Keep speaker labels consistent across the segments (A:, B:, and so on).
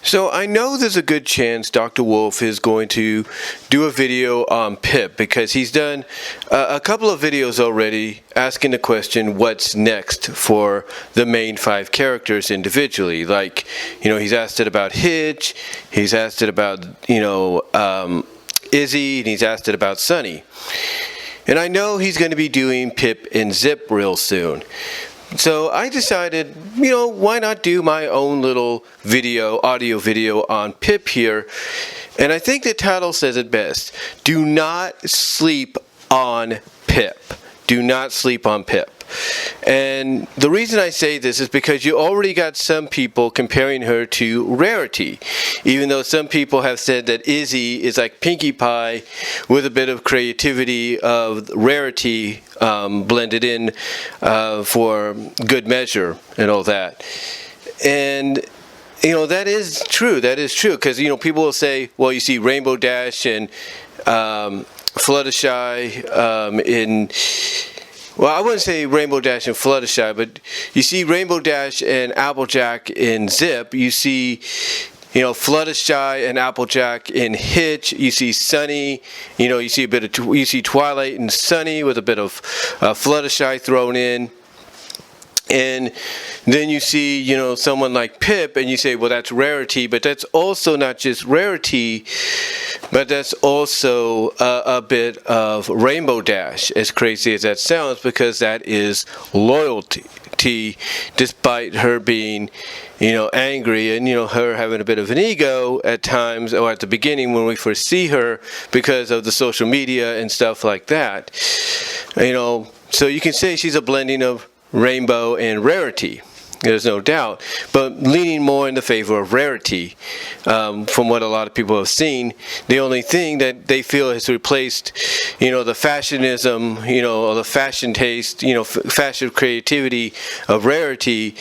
A: So I know there's a good chance Dr. Wolf is going to do a video on Pipp because he's done a couple of videos already asking the question, what's next for the main 5 characters individually? Like, he's asked it about Hitch, he's asked it about, Izzy, and he's asked it about Sunny. And I know he's going to be doing Pipp and Zip real soon. So I decided, why not do my own little audio video on Pipp here. And I think the title says it best. Do not sleep on Pipp. Do not sleep on Pipp. And the reason I say this is because you already got some people comparing her to Rarity, even though some people have said that Izzy is like Pinkie Pie with a bit of creativity of Rarity blended in for good measure and all that. And that is true. That is true because people will say, well, you see Rainbow Dash and Fluttershy in. Well, I wouldn't say Rainbow Dash and Fluttershy, but you see Rainbow Dash and Applejack in Zip. You see, Fluttershy and Applejack in Hitch. You see Sunny. You see you see Twilight and Sunny with a bit of Fluttershy thrown in. And then you see, someone like Pipp, and you say, well, that's Rarity, but that's also not just Rarity, but that's also a bit of Rainbow Dash, as crazy as that sounds, because that is loyalty, despite her being, angry and, her having a bit of an ego at times, or at the beginning when we first see her, because of the social media and stuff like that. So you can say she's a blending of Rainbow and Rarity, there's no doubt, but leaning more in the favor of Rarity from what a lot of people have seen. The only thing that they feel has replaced, the fashionism, or the fashion taste, fashion creativity of Rarity,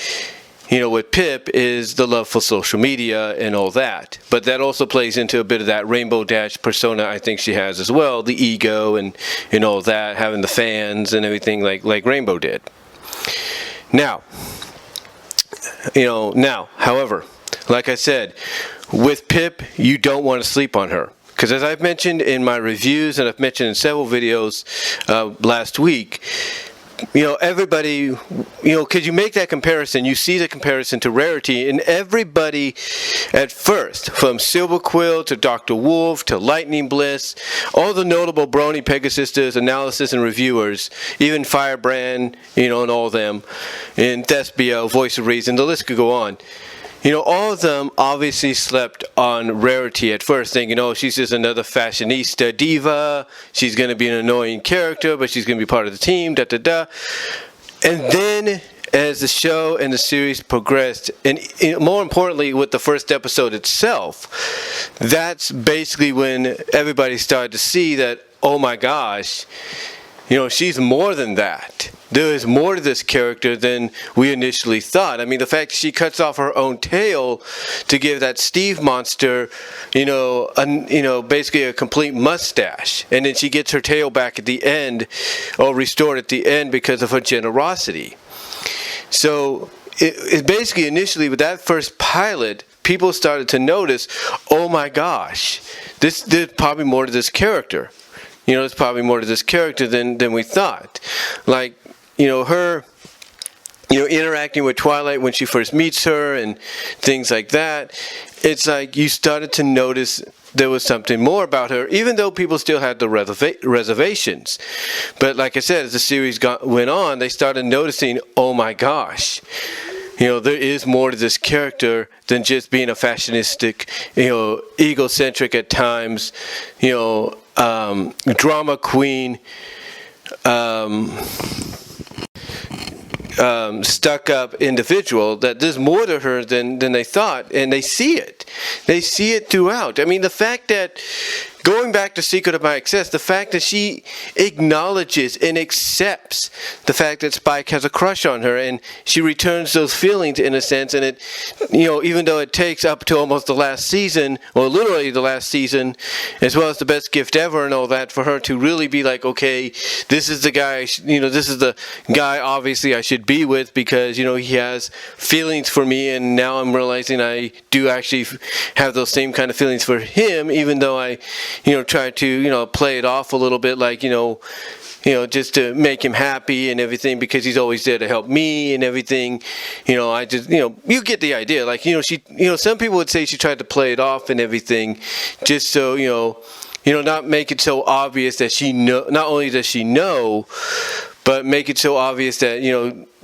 A: with Pipp is the love for social media and all that. But that also plays into a bit of that Rainbow Dash persona I think she has as well, the ego and all that, having the fans and everything like Rainbow did. Now, however, like I said, with Pipp, you don't want to sleep on her. Because as I've mentioned in my reviews, and I've mentioned in several videos last week, everybody, because you make that comparison, you see the comparison to Rarity, and everybody at first, from Silver Quill to Dr. Wolf to Lightning Bliss, all the notable Brony Pegasisters, analysis and reviewers, even Firebrand, and all of them, and Thespio, Voice of Reason, the list could go on. All of them obviously slept on Rarity at first, thinking, she's just another fashionista diva. She's going to be an annoying character, but she's going to be part of the team, da-da-da. And then, as the show and the series progressed, and more importantly, with the first episode itself, that's basically when everybody started to see that, oh my gosh, she's more than that. There is more to this character than we initially thought. I mean, the fact that she cuts off her own tail to give that Steve monster, basically a complete mustache. And then she gets her tail back at the end, or restored at the end because of her generosity. So, it basically initially with that first pilot, people started to notice, oh my gosh, there's probably more to this character. There's probably more to this character than we thought. Like, her, interacting with Twilight when she first meets her and things like that. It's like you started to notice there was something more about her, even though people still had the reservations. But like I said, as the series went on, they started noticing, oh my gosh, there is more to this character than just being a fashionistic, egocentric at times, drama queen, stuck-up individual, that there's more to her than they thought, and they see it. They see it throughout. I mean, the fact that going back to Secret of My Success, the fact that she acknowledges and accepts the fact that Spike has a crush on her, and she returns those feelings in a sense, and it, even though it takes up to almost the last season, or literally the last season, as well as the best gift ever and all that, for her to really be like, okay, this is the guy, this is the guy obviously I should be with, because, he has feelings for me, and now I'm realizing I do actually have those same kind of feelings for him, even though I try to, play it off a little bit, like, just to make him happy and everything, because he's always there to help me and everything. I just, you get the idea. Like, she, some people would say she tried to play it off and everything, just so, not make it so obvious that not only does she know, but make it so obvious that,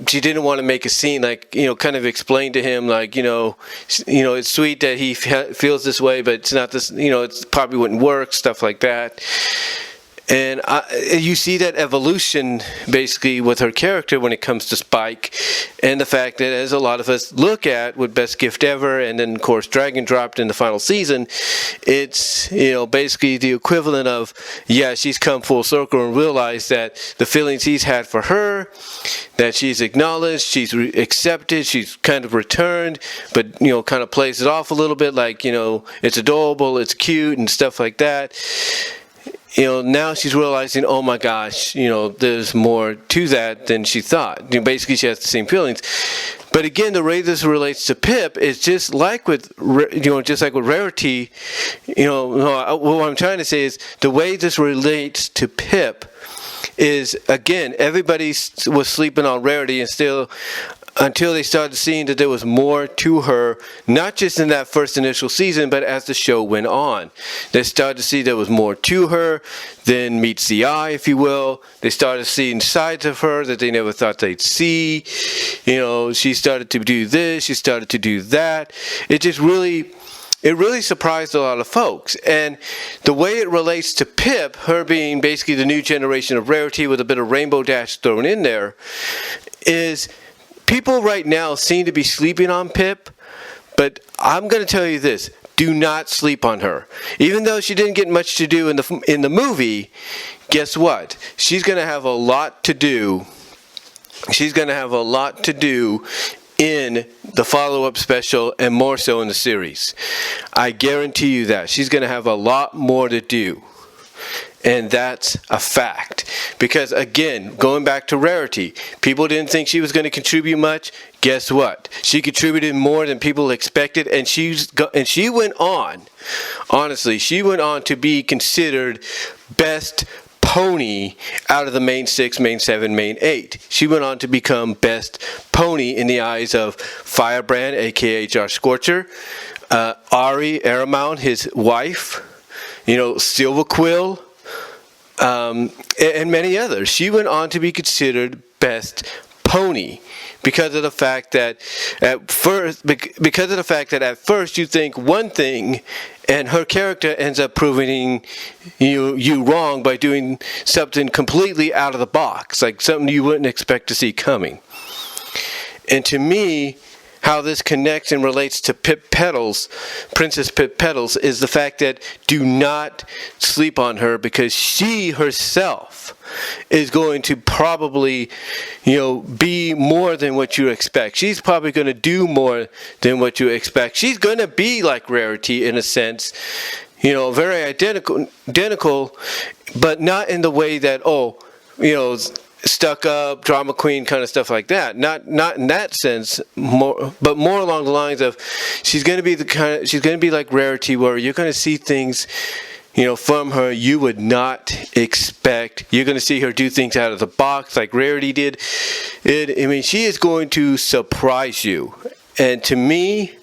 A: she didn't want to make a scene, like, kind of explain to him, like, it's sweet that he feels this way, but it's not this, it probably wouldn't work, stuff like that. And you see that evolution basically with her character when it comes to Spike, and the fact that, as a lot of us look at with Best Gift Ever, and then of course Dragon dropped in the final season, it's basically the equivalent of, she's come full circle and realized that the feelings he's had for her, that she's acknowledged, she's accepted, she's kind of returned, but kind of plays it off a little bit, like it's adorable, it's cute and stuff like that. Now she's realizing, oh my gosh, there's more to that than she thought. Basically, she has the same feelings. But again, the way this relates to Pipp is just like with, Rarity. What I'm trying to say is the way this relates to Pipp is, again, everybody was sleeping on Rarity, and still, until they started seeing that there was more to her, not just in that first initial season, but as the show went on. They started to see there was more to her than meets the eye, if you will. They started seeing sides of her that they never thought they'd see. She started to do this, she started to do that. It really surprised a lot of folks. And the way it relates to Pipp, her being basically the new generation of Rarity with a bit of Rainbow Dash thrown in there, is people right now seem to be sleeping on Pipp, but I'm going to tell you this. Do not sleep on her. Even though she didn't get much to do in the movie, guess what? She's going to have a lot to do. She's going to have a lot to do in the follow-up special, and more so in the series. I guarantee you that. She's going to have a lot more to do. And that's a fact. Because again, going back to Rarity, people didn't think she was going to contribute much. Guess what? She contributed more than people expected, and she went on. Honestly, she went on to be considered best pony out of the main 6, main 7, main 8. She went on to become best pony in the eyes of Firebrand, aka Josh Scorcher, Ari Aramount, his wife, Silver Quill, and many others. She went on to be considered best pony because of the fact that at first you think one thing, and her character ends up proving you wrong by doing something completely out of the box, like something you wouldn't expect to see coming. And to me, how this connects and relates to Pipp Petals, Princess Pipp Petals, is the fact that do not sleep on her, because she herself is going to probably, be more than what you expect. She's probably going to do more than what you expect. She's going to be like Rarity in a sense, very identical, but not in the way that, stuck up, drama queen kind of stuff like that. Not in that sense, but more along the lines of she's going to be like Rarity, where you're going to see things, from her you would not expect. You're going to see her do things out of the box like Rarity did. She is going to surprise you. And to me,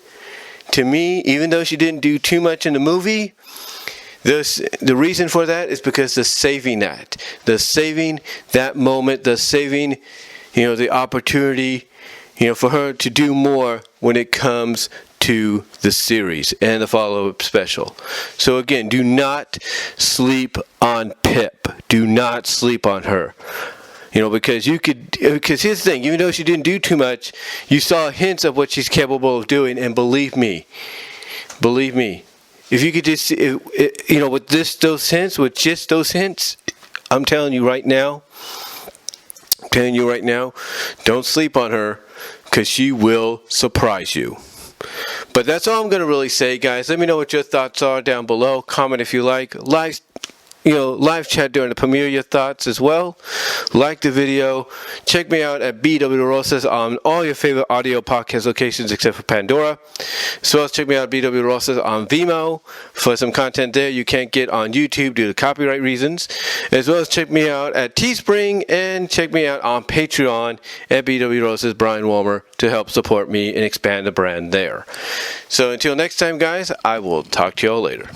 A: even though she didn't do too much in the movie, the reason for that is because the saving that moment, the saving, the opportunity, for her to do more when it comes to the series and the follow-up special. So again, do not sleep on Pipp. Do not sleep on her. Because here's the thing, even though she didn't do too much, you saw hints of what she's capable of doing, and believe me, if you could just, with those hints, with just those hints, I'm telling you right now, don't sleep on her, because she will surprise you. But that's all I'm going to really say, guys. Let me know what your thoughts are down below. Comment if you like. Live chat during the premiere, your thoughts as well. Like the video. Check me out at BW Rosas on all your favorite audio podcast locations except for Pandora. As well as check me out at BW Rosas on Vimeo for some content there you can't get on YouTube due to copyright reasons. As well as check me out at Teespring and check me out on Patreon at BW Rosas Brian Walmer to help support me and expand the brand there. So until next time, guys, I will talk to y'all later.